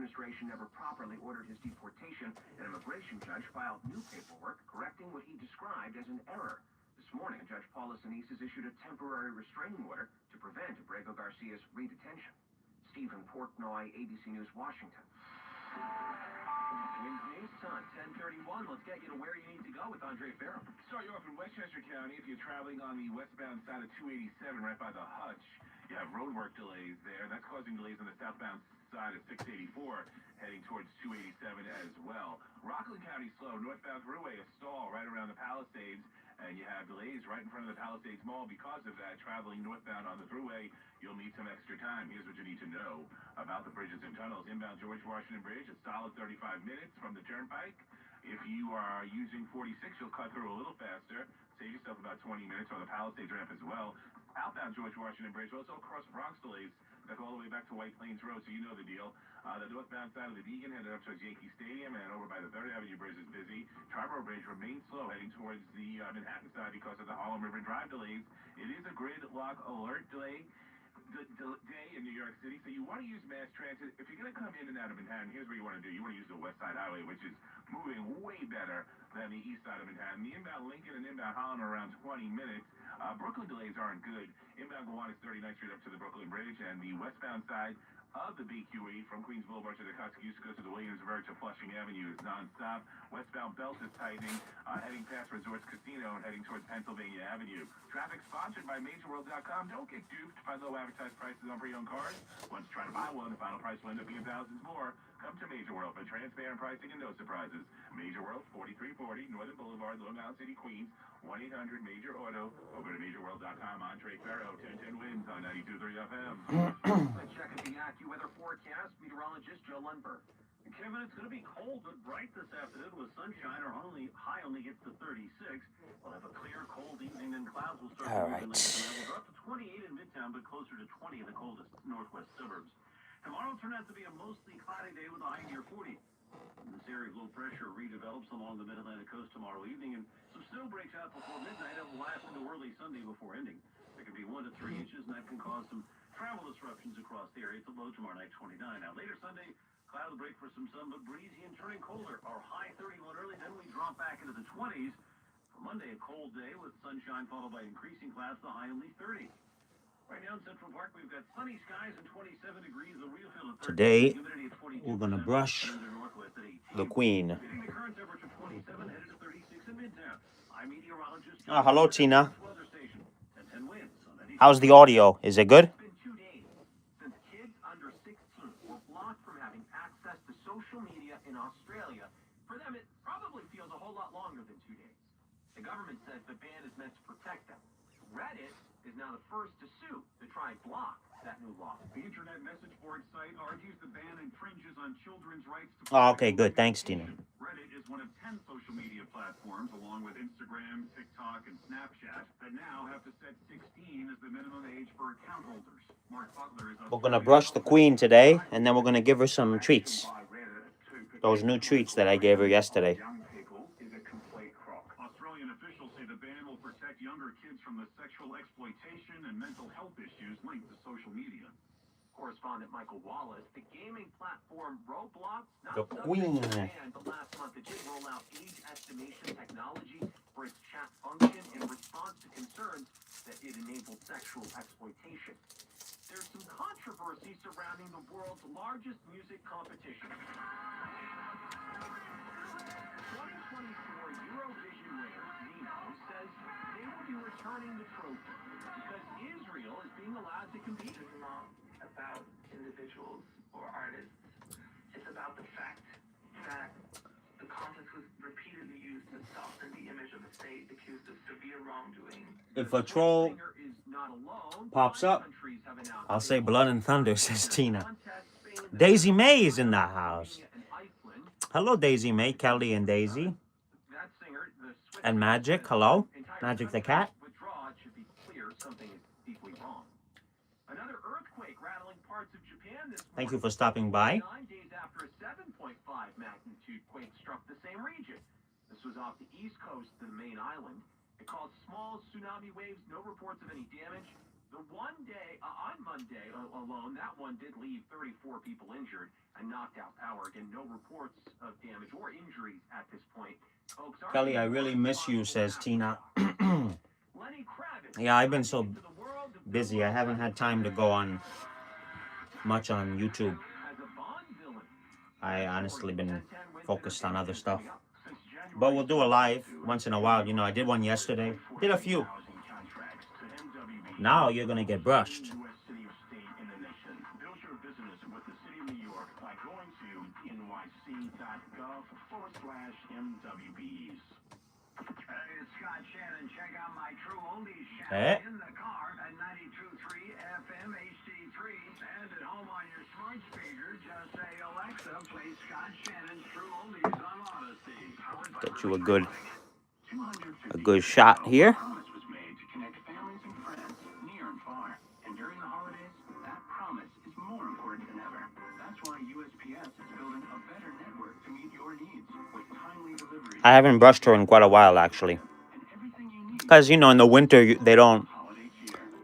administration never properly ordered his deportation, an immigration judge filed new paperwork correcting what he described as an error. This morning, Judge Paula Sinises issued a temporary restraining order to prevent Abrego Garcia's redetention. Stephen Portnoy, ABC News, Washington. News time, 10:31. Let's get you to where you need to go with Andre Farrow. Start you off in Westchester County. If you're traveling on the westbound side of 287 right by the Hutch, you have roadwork delays there. That's causing delays on the southbound side of 684, heading towards 287 as well. Rockland County slow. Northbound Thruway, a stall right around the Palisades, and you have delays right in front of the Palisades Mall because of that. Traveling northbound on the Thruway, you'll need some extra time. Here's what you need to know about the bridges and tunnels. Inbound George Washington Bridge, a solid 35 minutes from the Turnpike. If you are using 46, you'll cut through a little faster. Save yourself about 20 minutes on the Palisades ramp as well. Outbound George Washington Bridge, also across Bronx delays. That's all the way back to White Plains Road, so you know the deal. The northbound side of the Deegan headed up towards Yankee Stadium, and over by the 3rd Avenue Bridge is busy. Triborough Bridge remains slow heading towards the Manhattan side because of the Harlem River Drive delays. It is a grid lock alert day in New York City, so you want to use mass transit. If you're going to come in and out of Manhattan, here's what you want to do. You want to use the West Side Highway, which is moving way better than the east side of Manhattan. The inbound Lincoln and inbound Harlem are around 20 minutes. Brooklyn delays aren't good. Inbound Gowanus 39th Street up to the Brooklyn Bridge, and the westbound side of the BQE from Queens Boulevard to the Kosciuszko to the Williamsburg to Flushing Avenue is nonstop. Westbound belt is tightening, heading past Resorts Casino and heading towards Pennsylvania Avenue. Traffic sponsored by MajorWorld.com. Don't get duped by low advertised prices on pre-owned cars. Once you try to buy one, the final price will end up being thousands more. Come to Major World for transparent pricing and no surprises. Major World, 4340 Northern Boulevard, Long Island City, Queens. 1-800-MAJOR-AUTO. Over to MajorWorld.com. Andre Farrow, 1010 wins on 92.3 FM. Let's check the AccuWeather forecast. Meteorologist Joe Lundberg. Kevin, it's going to be cold but bright this afternoon with sunshine. Our high only gets to 36. We'll have a clear, cold evening, and clouds will start to move in later tonight. We'll drop to 28 in Midtown, but closer to 20 in the coldest northwest suburbs. Tomorrow will turn out to be a mostly cloudy day with a high near 40. This area of low pressure redevelops along the mid-Atlantic coast tomorrow evening, and some snow breaks out before midnight. It will last into early Sunday before ending. There could be 1 to 3 inches, and that can cause some travel disruptions across the area. It's a low tomorrow night, 29. Now, later Sunday, clouds break for some sun, but breezy and turning colder. Our high 31 early, then we drop back into the 20s. For Monday, a cold day with sunshine followed by increasing clouds, the high only 30. Right now in Central Park, we've got sunny skies and 27 degrees. The real feel at 30. Today, we're going to brush the Queen. Oh, hello, Tina. How's the audio? Is it good? It's been 2 days since kids under 16 were blocked from having access to social media in Australia. For them, it probably feels a whole lot longer than 2 days. The government says the ban is meant to protect them. Reddit is now the first to sue to try and block that new law. The internet message board site argues the ban infringes on children's rights to... Oh, okay, good. Thanks, Tina. Reddit is one of 10 social media platforms, along with Instagram, TikTok, and Snapchat, that now have to set 16 as the minimum age for account holders. Mark Butler is... We're going to brush the Queen today, and then we're going to give her some treats. Those new treats that I gave her yesterday. Australian officials say the ban will protect younger kids from the sexual exploitation and mental health issues linked to social media. Correspondent Michael Wallace, the gaming platform Roblox, The Queen. But last month it did roll out age estimation technology for its chat function in response to concerns that it enabled sexual exploitation. There's some controversy surrounding the world's largest music competition. 2024 Eurovision winner Nino says they will be returning the trophy because Israel is being allowed to compete. It's not about individuals or artists. It's about the fact that the contest was repeatedly used to soften the image of a state accused of severe wrongdoing. If a troll pops up, I'll say blood and thunder, says Tina. Daisy May is in the house. Hello, Daisy May, Kelly and Daisy. And Magic, hello. Magic the cat. Thank you for stopping by. 9 days after a 7.5 magnitude quake struck the same region. This was off the east coast of the main island. It caused small tsunami waves, no reports of any damage. The one day, on Monday alone, that one did leave 34 people injured and knocked out power. Again, no reports of damage or injuries at this point. Folks, Kelly, I really miss you, says Tina. Lenny Kravitz, Yeah, I've been so busy. I haven't had time to go on much on YouTube. as a Bond villain. I honestly been focused on other stuff. But we'll do a live once in a while. You know, I did one yesterday. Did a few. Now you're gonna get brushed. Build your business with the City of New York by going to nyc.gov/MWBs. Hey, it's Scott Shannon. Check out my True Oldies channel Eh? in the car at 92.3 FM HD3 and at home on your smart speaker. Just say, Alexa, play Scott Shannon's True Oldies on Odyssey. Get you a good shot here. Promise was made to connect families and friends near and far. And during the holidays, that promise is more important than ever. That's why USPS is building a better network to meet your needs with timely deliveries I haven't brushed her in quite a while, actually. and everything you need. Because, you know, in the winter, they don't Holiday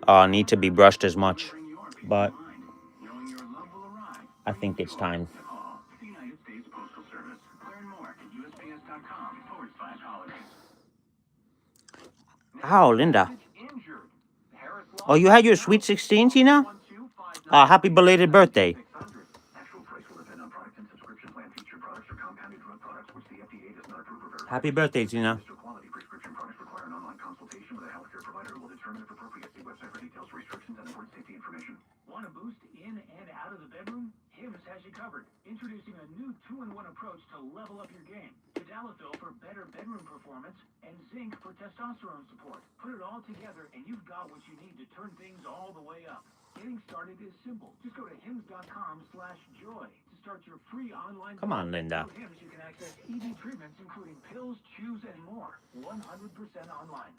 cheer. need to be brushed as much. Bring your peace But of mind, knowing your love will arrive. I think it's time. To all, the United States Postal Service. Learn more at USPS.com/holidays. Ow, Linda. Injured. Harris Oh, you had your sweet 16, Tina? Happy belated birthday. Actual price will depend on product and subscription plan. Featured products or compounded drug products which the FDA does not approve or verify. Happy birthday, Tina. Quality prescription products require an online consultation with a healthcare provider who will determine if appropriate. See website for details, restrictions, and important safety information. Want a boost in and out of the bedroom? Hims has you covered. Introducing a new 2-in-1 approach to level up your game. Tadalafil for better bedroom performance and zinc for testosterone support. Put it all together and you've got what you need to turn things all the way up. Getting started is simple. Just go to hims.com/joy to start your free online. Come on, Linda. Through Hims, you can access ED treatments including pills, chews, and more. 100% online.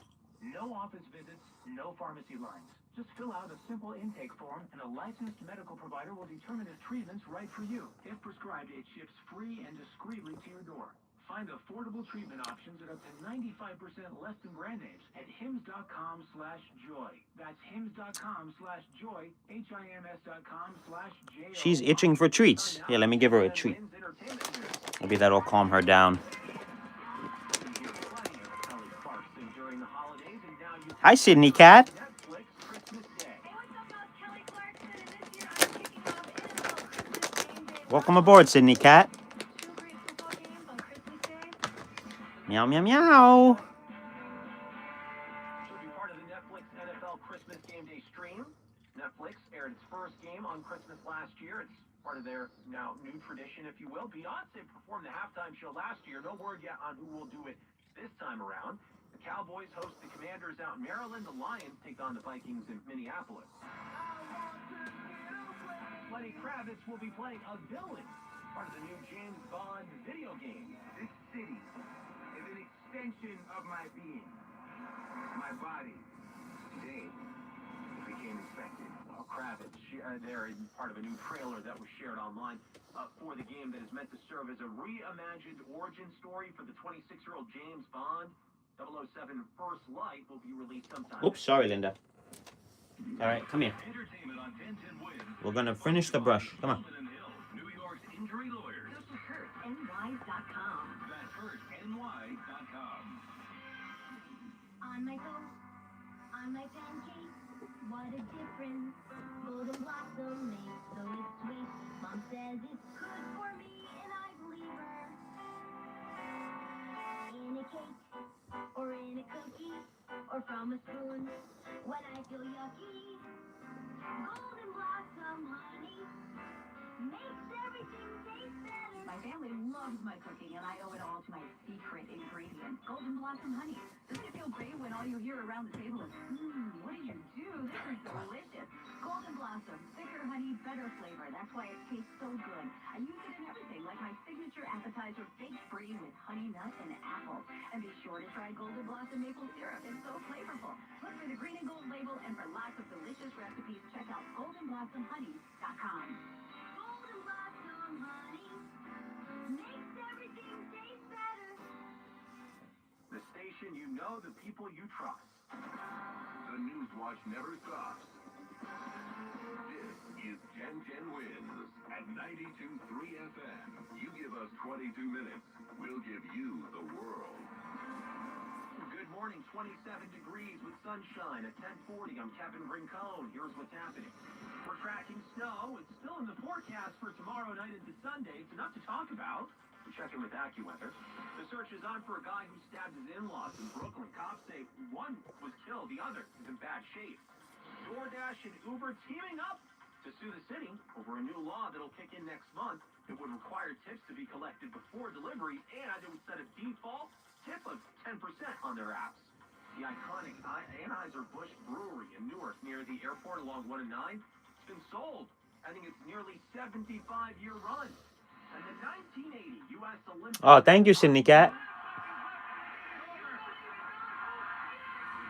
No office visits, no pharmacy lines. Just fill out a simple intake form and a licensed medical provider will determine if treatment's right for you. If prescribed, it ships free and discreetly to your door. Find affordable treatment options at up to 95% less than brand names at hims.com/joy. That's hims.com/joy, HIMS.com/joy. She's itching for treats. Here, let me give her a treat. Maybe that'll calm her down. Hi, Sydney Cat. Welcome aboard, Sydney Cat. Meow, meow, meow. She'll be part of the Netflix NFL Christmas Game Day stream. Netflix aired its first game on Christmas last year. It's part of their now new tradition, if you will. Beyonce performed the halftime show last year. No word yet on who will do it this time around. The Cowboys host the Commanders out in Maryland. The Lions take on the Vikings in Minneapolis. Lenny Kravitz will be playing a villain, part of the new James Bond video game. This city is an extension of my being, my body. Today, it became infected. Kravitz, there in part of a new trailer that was shared online for the game that is meant to serve as a reimagined origin story for the 26-year-old James Bond. 007 First Light will be released sometime. Oops, sorry, Linda. All right, come here. Entertainment on 1010 Win. We're gonna finish the brush. Come on. Golden Hill, New York's injury lawyers. Go to hurtny.com. That's hurtny.com. On my toast, on my pancake, what a difference. Golden blossom makes so it's sweet. Mom says it's good for me, and I believe her. In a cake, or in a cookie, or from a spoon, when I feel yucky. Golden blossom honey makes everything taste better. My family loves my cooking, and I owe it all to my secret ingredient, Golden Blossom Honey. Doesn't it feel great when all you hear around the table is, what do you do? This is delicious. Golden Blossom, thicker honey, better flavor. That's why it tastes so good. I use it in everything, like my signature appetizer, baked free with honey nut and apple. And be sure to try Golden Blossom maple syrup. It's so flavorful. Look for the green and gold label, and for lots of delicious recipes, check out goldenblossomhoney.com. Golden blossom honey makes everything taste better. The station you know, the people you trust. The News Watch never stops. is 1010 Wins at 92.3 FM. You give us 22 minutes, we'll give you the world. Good morning, 27 degrees with sunshine at 10:40. I'm Kevin Rincon. Here's what's happening. We're tracking snow. It's still in the forecast for tomorrow night into Sunday. It's enough to talk about. We're checking with AccuWeather. The search is on for a guy who stabbed his in-laws in Brooklyn. Cops say one was killed, the other is in bad shape. DoorDash and Uber teaming up to sue the city over a new law that'll kick in next month. It would require tips to be collected before delivery, and it would set a default tip of 10% on their apps. The iconic Anheuser-Busch Brewery in Newark near the airport along 1 and 9, it's been sold, ending its nearly 75-year run. And the 1980 U.S. Olympic... Oh, thank you, Sydney Cat.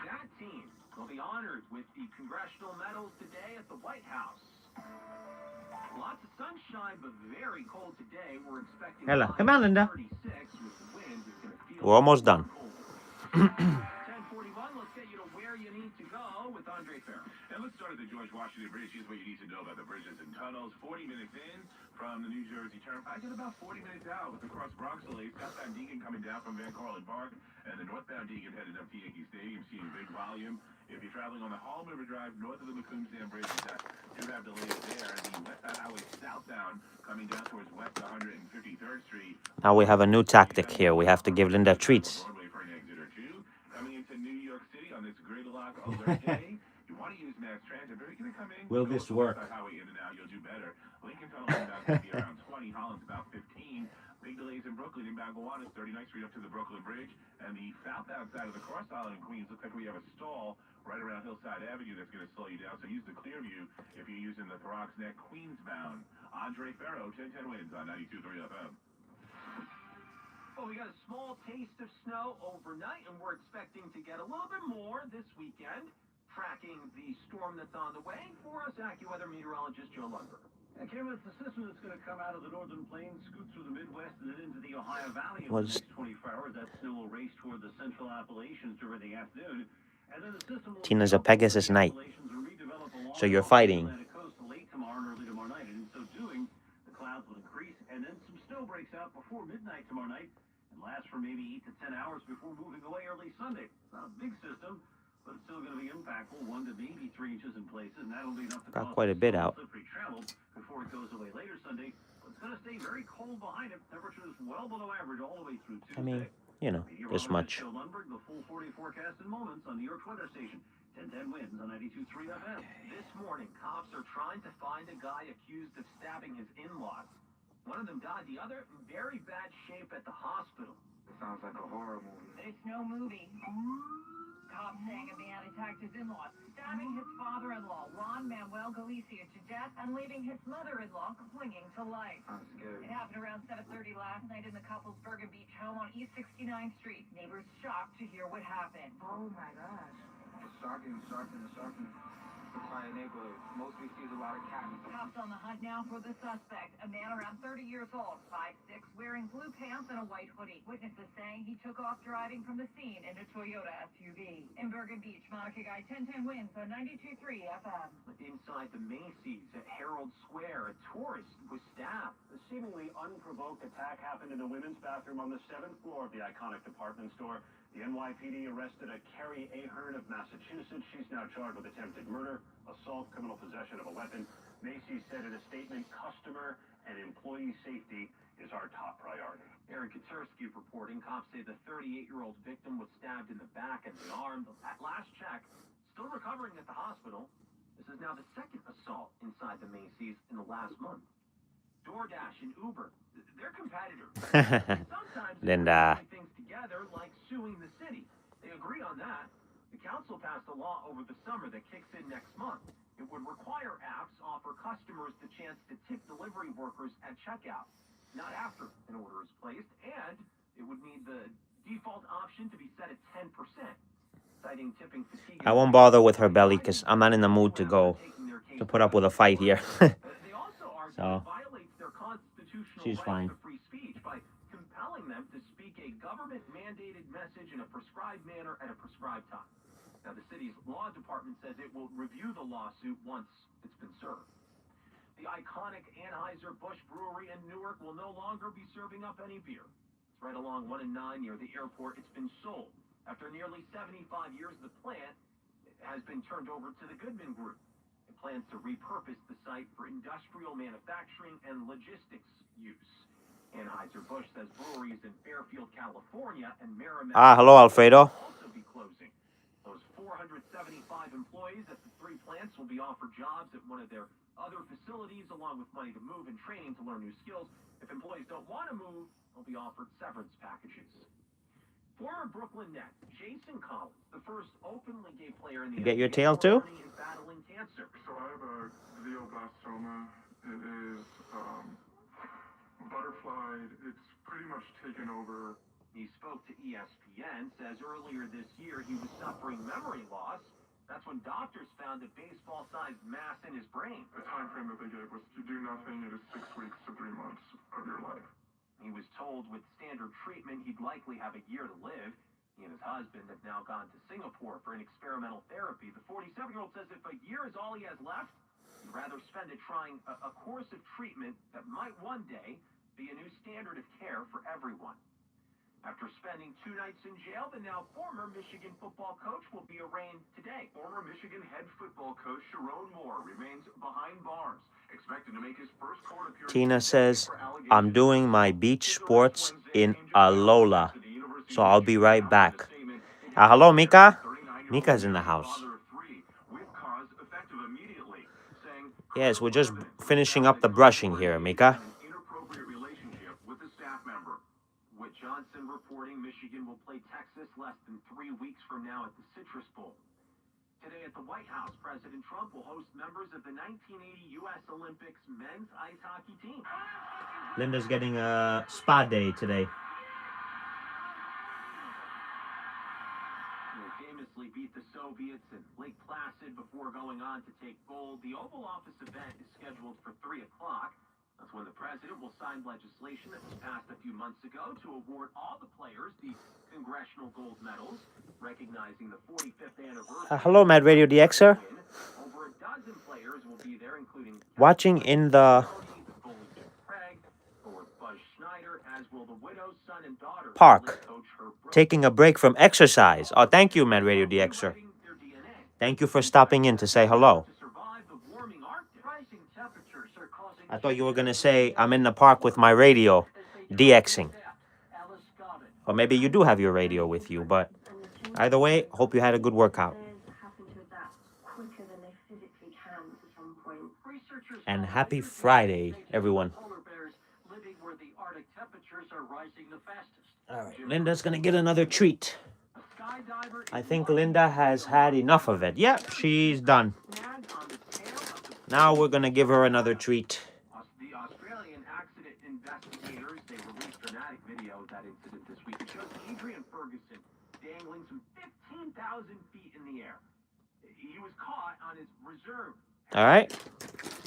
That team will be honored with the congressional medals today at the White House. Lots of sunshine, but very cold today. We're expecting... Hello. Come on, Linda. 36 with the wind. It's going to feel... We're almost done. 10:41, let's get you to where you need to go with Andre Farrell. And let's start at the George Washington Bridge. Here's what you need to know about the bridges and tunnels. 40 minutes in from the New Jersey Turnpike and about 40 minutes out with the cross Bronx delays. Southbound Deegan coming down from Van Cortlandt Park and the northbound Deegan headed up to Yankee Stadium, seeing big volume. If you're traveling on the Harlem River Drive north of the McCombs Dam Bridge, you have delays there. The westbound highway southbound coming down towards West 153rd Street. Now we have a new tactic here. We have to give Linda treats. Broadway for an exit or two. Coming into New York City on this gridlock alert day. You want to use mass transit, but if you're going to come in, Will go this with the work? West Side Highway in and out, you'll do better. Lincoln Tunnel inbound going to be around 20, Holland's about 15. Big delays in Brooklyn, inbound Gowanus, 39th Street up to the Brooklyn Bridge. And the southbound side of the Cross Island in Queens looks like we have a stall right around Hillside Avenue that's going to slow you down. So use the Clearview if you're using the Throgs Neck Queens bound. Andre Farrow, 1010 Wins on 92.3 FM. Well, we got a small taste of snow overnight, and we're expecting to get a little bit more this weekend. Tracking the storm that's on the way for us, AccuWeather meteorologist Joe Lundberg. And Kim, it's the system that's going to come out of the northern plains, scoot through the Midwest, and then into the Ohio Valley over the next 24 hours. That snow will race toward the central Appalachians during the afternoon. And then the system will... Tina's a Pegasus Knight. So you're fighting. Coast late tomorrow and early tomorrow night. And in so doing, the clouds will increase, and then some snow breaks out before midnight tomorrow night and lasts for maybe 8 to 10 hours before moving away early Sunday. It's not a big system, but it's still going to be impactful, 1 to maybe 3 inches in places, and that'll be enough to Got cause quite a bit out. slippery travel before it goes away later Sunday. But it's going to stay very cold behind it. Temperatures well below average all the way through Tuesday. I mean, you know, this much. Joe Lundberg, the full 40 forecast in moments on New York's weather station. 1010 Wins on 92.3 FM. This morning, cops are trying to find a guy accused of stabbing his in-laws. One of them died, the other in very bad shape at the hospital. Sounds like a horror movie. It's no movie. Cops saying a man attacked his in-laws, stabbing his father-in-law, Ron Manuel Galicia, to death and leaving his mother-in-law clinging to life. I'm scared. It happened around 7:30 last night in the couple's Bergen Beach home on East 69th Street. Neighbors shocked to hear what happened. Oh my gosh. It's shocking. The quiet neighborhood mostly sees a lot of cats. Cops on the hunt now for the suspect, a man around 30 years old, 5'6", wearing blue pants and a white hoodie. Witnesses saying he took off driving from the scene in a Toyota SUV. In Bergen Beach, Monica Guy, 1010 Wins on 92.3 FM. Inside the Macy's at Herald Square, a tourist was stabbed. The seemingly unprovoked attack happened in the women's bathroom on the 7th floor of the iconic department store. The NYPD arrested a Carrie Ahern of Massachusetts. She's now charged with attempted murder, assault, criminal possession of a weapon. Macy's said in a statement, customer and employee safety is our top priority. Aaron Katersky reporting. Cops say the 38-year-old victim was stabbed in the back and the arm. At last check, still recovering at the hospital. This is now the second assault inside the Macy's in the last month. DoorDash and Uber, they're competitors. Sometimes Linda. they things together, like suing the city. They agreed on that. The council passed a law over the summer that kicks in next month. It would require apps offer customers the chance to tip delivery workers at checkout, not after an order is placed, and it would need the default option to be set at 10%, citing tipping fatigue. I won't bother with her belly because I'm not in the mood to put up with a fight here. They also argue So, it violates their constitutional she's fine. right to free speech by compelling them to speak a government-mandated message in a prescribed manner at a prescribed time. Now, the city's law department says it will review the lawsuit once it's been served. The iconic Anheuser-Busch Brewery in Newark will no longer be serving up any beer. It's right along 1 and 9 near the airport. It's been sold. After nearly 75 years, the plant has been turned over to the Goodman Group. It plans to repurpose the site for industrial manufacturing and logistics use. Anheuser-Busch says breweries in Fairfield, California and Merrimack Hello, Alfredo. will also be closing. Those 475 employees at the 3 plants will be offered jobs at one of their other facilities, along with money to move and training to learn new skills. If employees don't want to move, they'll be offered severance packages. Former Brooklyn Net Jason Collins, the first openly gay player in the You get your NBA, tail too? is battling cancer. So I have a glioblastoma. It is butterflied. It's pretty much taken over. He spoke to ESPN, says earlier this year he was suffering memory loss. That's when doctors found a baseball-sized mass in his brain. The time frame that they gave was to do nothing. It is 6 weeks to 3 months of your life. He was told with standard treatment he'd likely have a year to live. He and his husband have now gone to Singapore for an experimental therapy. The 47-year-old says if a year is all he has left, he'd rather spend it trying a course of treatment that might one day be a new standard of care for everyone. After spending 2 nights in jail, the now former Michigan football coach will be arraigned today. Former Michigan head football coach Sharon Moore remains behind bars, expected to make his first court appearance. Tina says, I'm doing my beach sports in Alola, so I'll be right back. Hello, Mika. Mika's in the house. Yes, we're just finishing up the brushing here, Mika. Johnson reporting Michigan will play Texas less than 3 weeks from now at the Citrus Bowl. Today at the White House, President Trump will host members of the 1980 U.S. Olympics men's ice hockey team. Linda's getting a spa day today. They famously beat the Soviets in Lake Placid before going on to take gold. The Oval Office event is scheduled for 3 o'clock. That's when the president will sign legislation that was passed a few months ago to award all the players the Congressional Gold Medals, recognizing the 45th anniversary. Hello, Mad Radio DXer. Over a dozen players will be there, including Watching in the park, taking a break from exercise. Oh, thank you, Mad Radio DXer. Thank you for stopping in to say hello. I thought you were going to say, I'm in the park with my radio, DXing. Or maybe you do have your radio with you, but either way, hope you had a good workout. And happy Friday, everyone. All right, Linda's going to get another treat. I think Linda has had enough of it. Yep, she's done. Now we're going to give her another treat. The Australian accident investigators, they released dramatic video of that incident this week. It shows Adrian Ferguson dangling some 15,000 feet in the air. He was caught on his reserve. All right.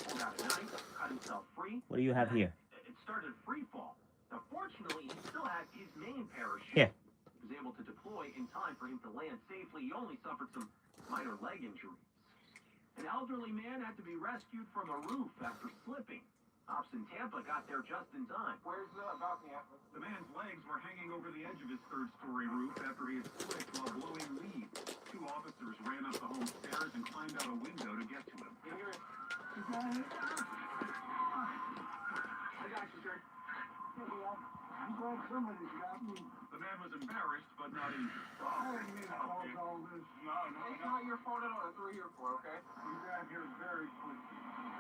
Pulled out a knife, cut himself free. What do you have here? It started free fall. Now, fortunately, he still had his main parachute. Here. He was able to deploy in time for him to land safely. He only suffered some minor leg injuries. An elderly man had to be rescued from a roof after slipping. Cops in Tampa got there just in time. Where's about the man's legs were hanging over the edge of his third-story roof after he had slipped while blowing leaves. 2 officers ran up the home stairs and climbed out a window to get to him. I got you, sir. I'm glad somebody's got me. The man was embarrassed, but not injured. I didn't mean to cause all this. No. It's not your fault at all. That's what we're here for, okay? We got here very quick.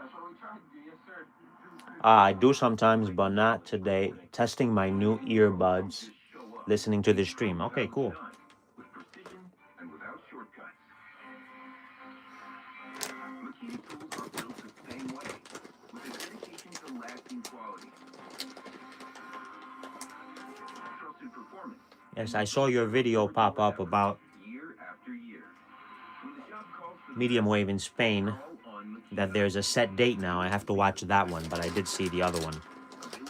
That's what we tried to do, yes, sir. I do sometimes, but not today. Testing my new earbuds, listening to the stream. Okay, cool. With precision and without shortcuts. Makita tools are built the same way, with a dedication to lasting quality. Trusted performance. Yes, I saw your video pop up about Year after year. When the job calls for medium wave in Spain, all on Makita, that there's a set date now. I have to watch that one, but I did see the other one.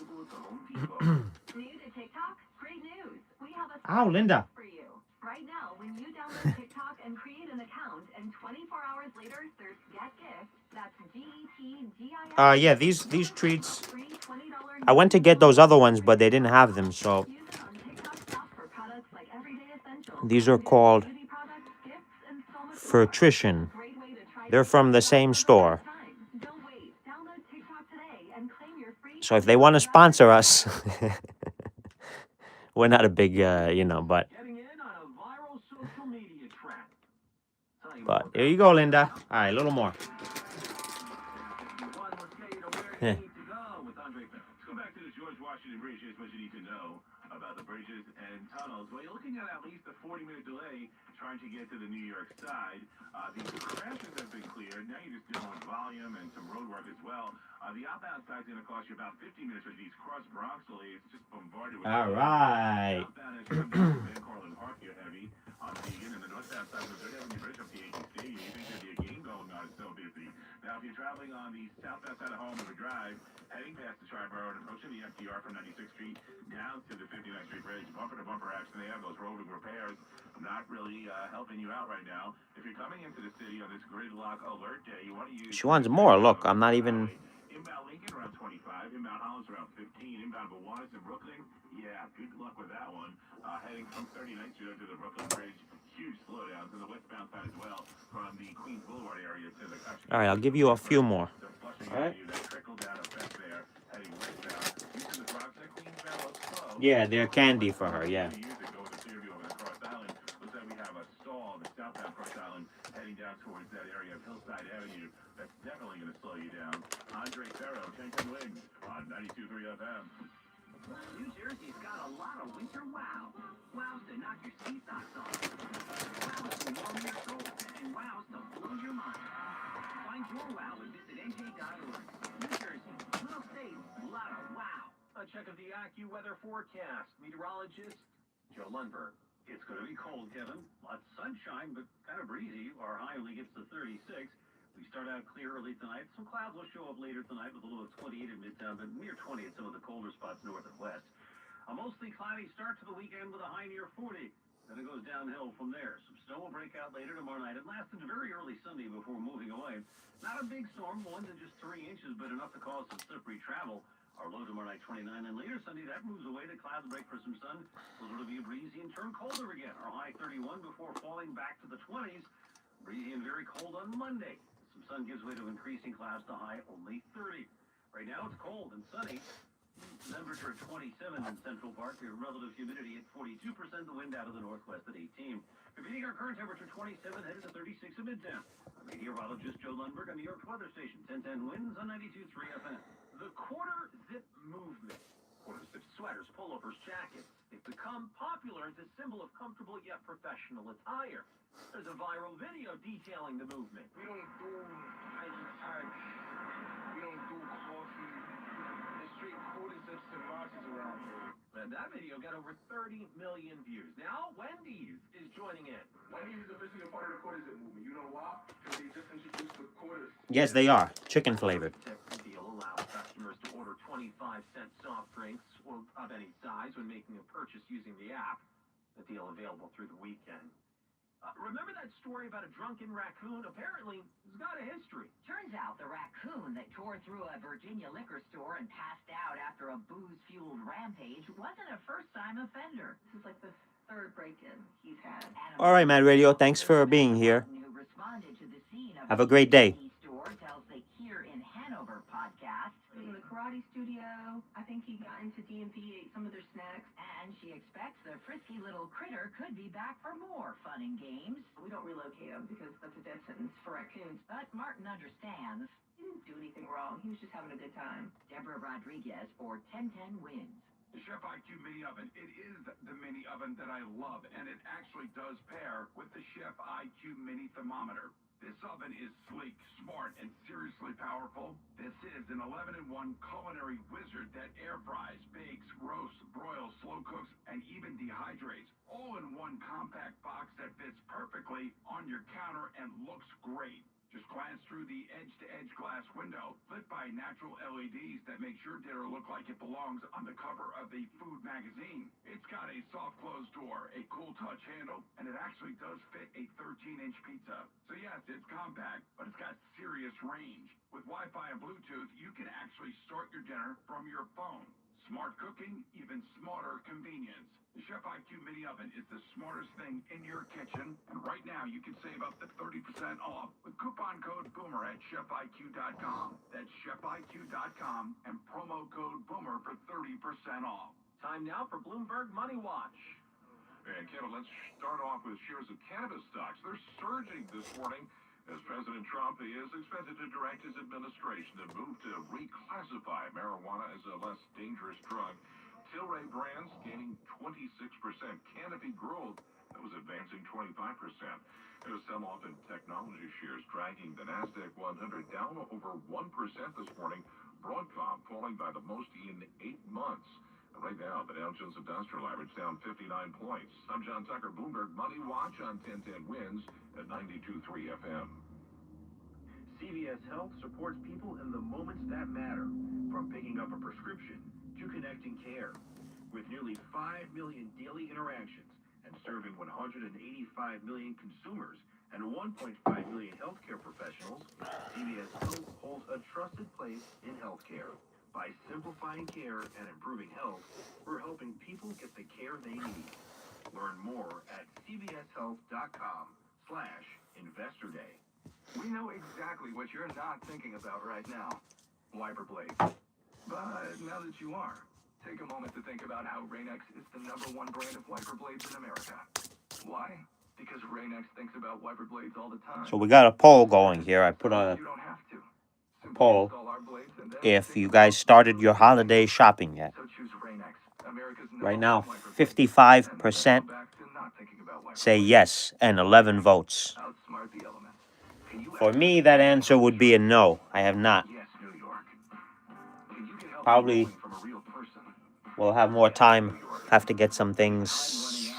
available at the Home Depot. New to TikTok? Great news. We have a Ow, Linda. for you. Right now, when you download TikTok and create an account, and 24 hours later search Get Gift, that's GET Yeah, these treats. I went to get those other ones, but they didn't have them, so these are called Fertrition. They're from the same store. So if they want to sponsor us, we're not a big, you know, but here you go, Linda. All right, a little more. Let's go back to the George Washington Bridge. Here's what you need to know about the bridges and tunnels. Well, you're looking at least a 40-minute delay trying to get to the New York side. The crashes have been cleared. Now you're just dealing with volume and some road work as well. The outbound side is going to cost you about 15 minutes with these cross Bronx delays. Just bombarded with. All right. Outbound is coming down from Carlin Park here heavy on Vegan, and the northbound side of the Third Avenue Bridge up to Yankee Stadium. You think there'd be a game going on? It's so busy. Now, if you're traveling on the southbound side of Harlem River Drive, heading past the Triborough and approaching the FDR from 96th Street down to the 59th Street Bridge, bumper-to-bumper action. They have those rolling repairs. Not really helping you out right now. If you're coming into the city on this gridlock alert day, you want to use. She wants more. Look, I'm not even. Inbound Lincoln around 25. Inbound Hollis around 15. Inbound Gowanus in Brooklyn. Yeah, good luck with that one. Heading from 39th Street to the Brooklyn Bridge. Huge slowdowns in the westbound side as well from the Queens Boulevard area to the. All right, I'll give you a few more. All right. Yeah, they're candy for her. Yeah. Down towards that area of Hillside Avenue, that's definitely going to slow you down. Andre Ferro, 1010 Wings on 92.3 FM. New Jersey's got a lot of winter wow. Wows to knock your ski socks off. Wows to warm your soul. And wows to blow your mind. Find your wow and visit NJ.org. New Jersey, little state, a lot of wow. A check of the AccuWeather weather forecast. Meteorologist Joe Lundberg. It's going to be cold, Kevin. Lots of sunshine, but kind of breezy. Our high only gets to 36. We start out clear early tonight. Some clouds will show up later tonight with a low of 28 in Midtown, but near 20 at some of the colder spots north and west. A mostly cloudy start to the weekend with a high near 40. Then it goes downhill from there. Some snow will break out later tomorrow night and last into very early Sunday before moving away. Not a big storm, 1 to just 3 inches, but enough to cause some slippery travel. Our low tomorrow night 29, and later Sunday that moves away. The clouds break for some sun. It'll be breezy and turn colder again. Our high 31 before falling back to the 20s. Breezy and very cold on Monday. Some sun gives way to increasing clouds to high only 30. Right now it's cold and sunny. Temperature 27 in Central Park. Your relative humidity at 42%. The wind out of the northwest at 18. Repeating our current temperature 27, headed to 36 in Midtown. I'm meteorologist Joe Lundberg on New York's weather station. 1010 Winds on 92.3 FM. The quarter zip movement. Quarter zip sweaters, pullovers, jackets. They've become popular as a symbol of comfortable yet professional attire. There's a viral video detailing the movement. We don't do Nike tags. We don't do coffee. There's straight quarter zips and marches around here. And that video got over 30 million views. Now Wendy's is joining in. Wendy's is officially a part of the quarter zip movement. You know why? Because they just introduced the quarters. Yes, they are. Chicken flavored. The deal allows customers to order 25-cent soft drinks of any size when making a purchase using the app. The deal available through the weekend. Remember that story about a drunken raccoon? Apparently, it's got a history. Turns out the raccoon that tore through a Virginia liquor store and passed out after a booze-fueled rampage wasn't a first-time offender. This is like the third break-in he's had. All right, Mad Radio. Thanks for being here. Have a great day. Store tells the Here in Hanover podcast. In the karate studio, I think he got into DMV, ate some of their snacks. And she expects the frisky little critter could be back for more fun and games. We don't relocate him because that's a death sentence for raccoons. But Martin understands. He didn't do anything wrong. He was just having a good time. Deborah Rodriguez for 1010 Wins. The Chef IQ Mini Oven, it is the mini oven that I love, and it actually does pair with the Chef IQ Mini Thermometer. This oven is sleek, smart, and seriously powerful. This is an 11-in-1 culinary wizard that air fries, bakes, roasts, broils, slow cooks, and even dehydrates. All in one compact box that fits perfectly on your counter and looks great. Just glance through the edge-to-edge glass window, lit by natural natural LEDs that makes your dinner look like it belongs on the cover of the food magazine. It's got a soft closed door, a cool touch handle, and it actually does fit a 13-inch pizza. So yes, it's compact, but it's got serious range. With Wi-Fi and Bluetooth, you can actually start your dinner from your phone. Smart cooking, even smarter convenience. The Chef IQ Mini Oven is the smartest thing in your kitchen, and right now you can save up to 30% off with coupon code BOOMER at chefiq.com. That's chefiq.com and promo code BOOMER for 30% off. Time now for Bloomberg Money Watch. And Kevin, let's start off with shares of cannabis stocks. They're surging this morning as President Trump is expected to direct his administration to move to reclassify marijuana as a less dangerous drug. Tilray Brands gaining 26%. Canopy Growth, that was advancing 25%. There was sell-off in technology shares, dragging the NASDAQ 100 down over 1% this morning. Broadcom falling by the most in 8 months. And right now, the Dow Jones Industrial Average down 59 points. I'm John Tucker, Bloomberg Money Watch on 1010 Wins at 92.3 FM. CVS Health supports people in the moments that matter, from picking up a prescription to connecting care. With nearly 5 million daily interactions and serving 185 million consumers and 1.5 million healthcare professionals, CVS Health holds a trusted place in healthcare. By simplifying care and improving health, we're helping people get the care they need. Learn more at cvshealth.com/Investor Day. We know exactly what you're not thinking about right now. Wiper blades. But now that you are, take a moment to think about how Rain-X is the #1 brand of wiper blades in America. Why? Because Rain-X thinks about wiper blades all the time. So we got a poll going here. I put a You don't have to. poll Install our blades and then if think you about guys started your holiday shopping yet. So choose Rain-X, America's Right now, #1 wiper blade. 55% And then go back to not thinking about wiper say blades. yes and 11 votes. Outsmart the elements. Can you For me, that answer would be a no. I have not. Yes, New York. Can you get help Probably from a real person? we'll have more time. Have to get some things.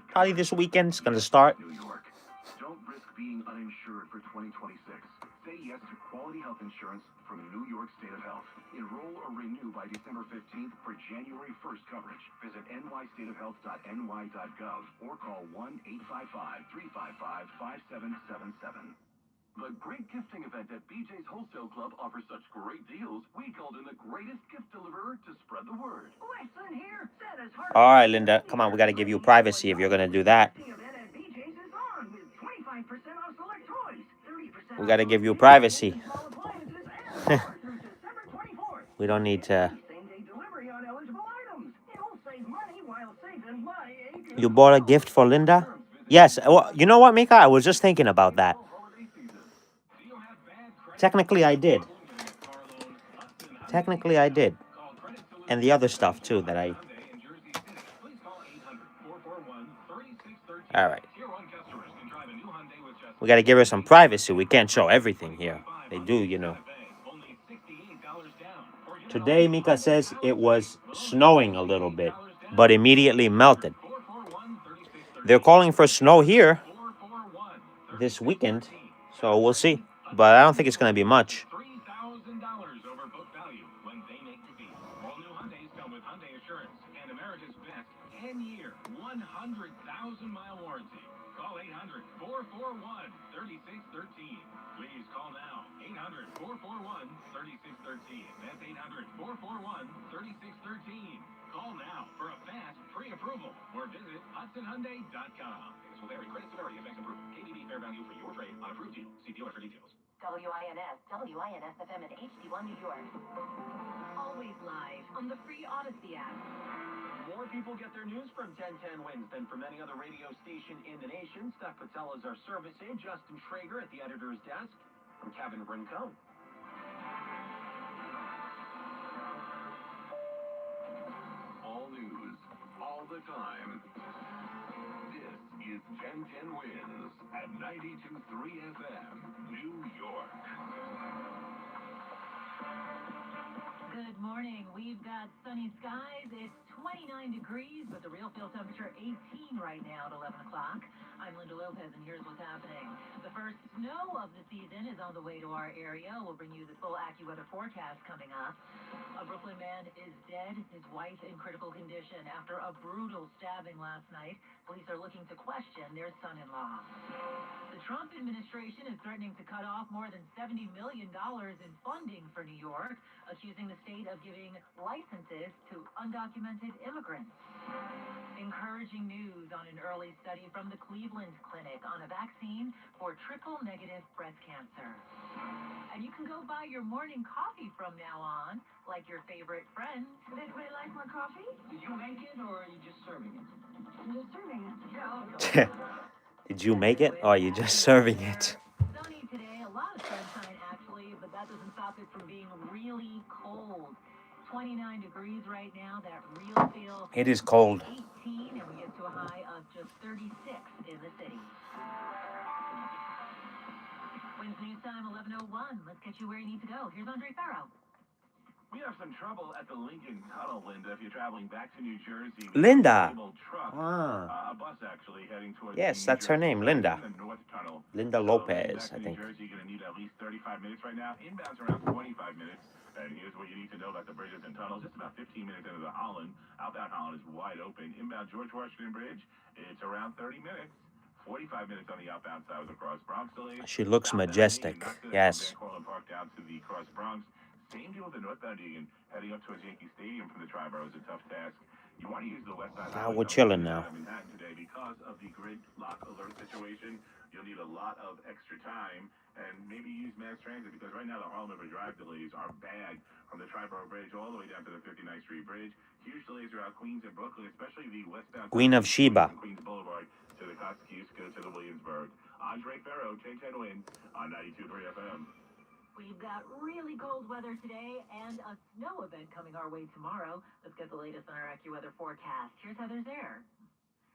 Probably this weekend's gonna start. New York. Don't risk being uninsured for 2026. Say yes to quality health insurance from New York State of Health. Enroll or renew by December 15th for January 1st coverage. Visit nystateofhealth.ny.gov or call 1-855-355-5777. The Great Gifting Event at BJ's Wholesale Club offers such great deals, we called in the greatest gift deliverer to spread the word. Listen here, Santa's heart. All right, Linda. Come on, we got to give you privacy if you're gonna do that. Gifting event at BJ's is on with 25% off select toys, 30% We got to off give you small privacy. appliances, and more through December 24th. We don't need to. Same-day delivery on eligible items. You'll save money while saving my age. You bought a gift for Linda? Yes. Well, you know what, Mika? I was just thinking about that. Technically, I did. Technically, I did. And the other stuff, too, that I... All right. We got to give her some privacy. We can't show everything here. They do, you know. Today, Mika says it was snowing a little bit, but immediately melted. They're calling for snow here this weekend, so we'll see. But I don't think it's going to be much. $3,000 over book value when they make the beat. All new Hyundais come with Hyundai Assurance and America's best 10-year, 100,000-mile warranty. Call 800-441-3613. Please call now. 800-441-3613. That's 800-441-3613. Call now for a fast pre-approval or visit HudsonHyundai.com. This will vary. Credit severity affects approval. KBB fair value for your trade on approved deal. See dealer for details. WINS FM and HD1 New York. Always live on the free Odyssey app. More people get their news from 1010 Wins than from any other radio station in the nation. Steph Patel is our service aide. Justin Traeger at the editor's desk. I'm Kevin Brincone. All news, all the time. This is 1010 Wins at 92.3 FM, New York. Good morning. We've got sunny skies. It's 29 degrees, but the real feel temperature 18 right now at 11 o'clock. I'm Linda Lopez, and here's what's happening. The first snow of the season is on the way to our area. We'll bring you the full AccuWeather forecast coming up. A Brooklyn man is dead, his wife in critical condition after a brutal stabbing last night. Police are looking to question their son-in-law. The Trump administration is threatening to cut off more than $70 million in funding for New York, accusing the state of giving licenses to undocumented immigrants. Encouraging news on an early study from the Cleveland Clinic on a vaccine for triple-negative breast cancer. And you can go buy your morning coffee from now on, like your favorite friend. Does anybody like my coffee? Did you make it, or are you just serving it? I'm just serving it. Yeah. Did you make it, or are you just serving it? Sunny today, a lot of sunshine actually, but that doesn't stop it from being really cold. 29 degrees right now, that real feel. It is cold. 18, and we get to a high of just 36 in the city. Wins News Time, 11:01. Let's get you where you need to go. Here's Andre Farrow. We have some trouble at the Lincoln Tunnel, Linda, if you're traveling back to New Jersey. Linda. Truck, Ah. a bus actually heading towards Yes, the that's her New Jersey name, side Linda. in the North Tunnel. Linda So, Lopez, back I to think. New Jersey, you're going to need at least 35 minutes right now. Inbound's around 25 minutes. And here's what you need to know about the bridges and tunnels. Just about 15 minutes into the Holland. Outbound Holland is wide open. Inbound George Washington Bridge, it's around 30 minutes. 45 minutes on the outbound side of the Cross Bronx delays. She looks Southbound majestic. Union, not good Yes. from Van Cortlandt Park down to the Cross Bronx. Same deal with the northbound Union. Heading up towards Yankee Stadium from the Tri-Borough is a tough task. You want to use the westbound Ah, highway we're coming chilling in and now. out of Manhattan today because of the grid lock alert situation. You'll need a lot of extra time and maybe use mass transit because right now the Harlem River Drive delays are bad from the Tri-Borough Bridge all the way down to the 59th Street Bridge. Huge delays around Queens and Brooklyn, especially the westbound Queen of Sheba. from Queens Boulevard to the Kosciuszko to the Williamsburg. Andre Farrow, 1010 wins on 92.3 FM. We've got really cold weather today and a snow event coming our way tomorrow. Let's get the latest on our AccuWeather forecast. Here's Heather Zare.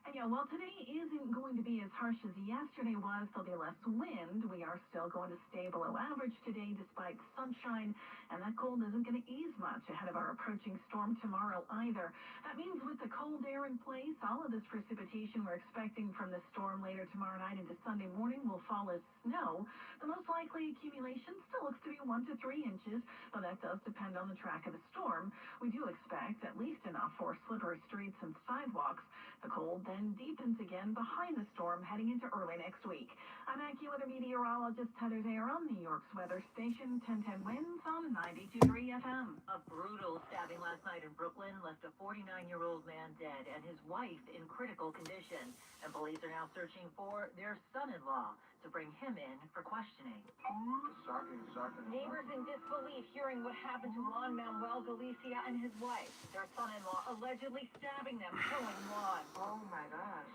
And yeah, while today isn't going to be as harsh as yesterday was, there'll be less wind. We are still going to stay below average today despite sunshine, and that cold isn't going to ease much ahead of our approaching storm tomorrow either. That means with the cold air in place, all of this precipitation we're expecting from the storm later tomorrow night into Sunday morning will fall as snow. The most likely accumulation still looks to be 1 to 3 inches, but that does depend on the track of the storm. We do expect at least enough for slippery streets and sidewalks. The cold then deepens again behind the storm heading into early next week. I'm AccuWeather meteorologist Heather Zare on New York's weather station, 1010 Winds on 92.3 FM. A brutal stabbing last night in Brooklyn left a 49-year-old man dead and his wife in critical condition. And police are now searching for their son-in-law to bring him in for questioning. Neighbors in disbelief hearing what happened to Juan Manuel Galicia and his wife. Their son-in-law allegedly stabbing them, killing Juan. Oh my gosh.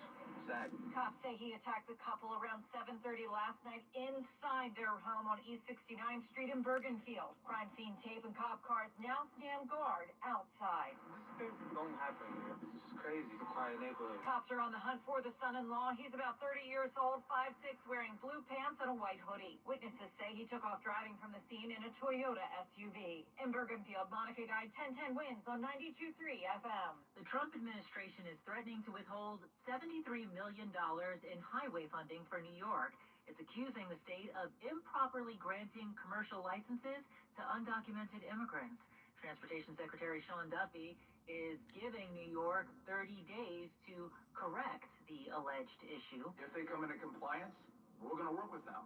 Sad. Cops say he attacked the couple around 7:30 last night inside their home on East 69th Street in Bergenfield. Crime scene tape and cop cars now stand guard outside. This don't happen. This is crazy. It's a quiet neighborhood. Cops are on the hunt for the son-in-law. He's about 30 years old, 5'6", wearing blue pants and a white hoodie. Witnesses say he took off driving from the scene in a Toyota SUV. In Bergenfield, Monica Guide, 1010 Wins on 92.3 FM. The Trump administration is threatening to withhold $73 million in highway funding for New York. It's accusing the state of improperly granting commercial licenses to undocumented immigrants. Transportation Secretary Sean Duffy is giving New York 30 days to correct the alleged issue. If they come into compliance, we're going to work with them.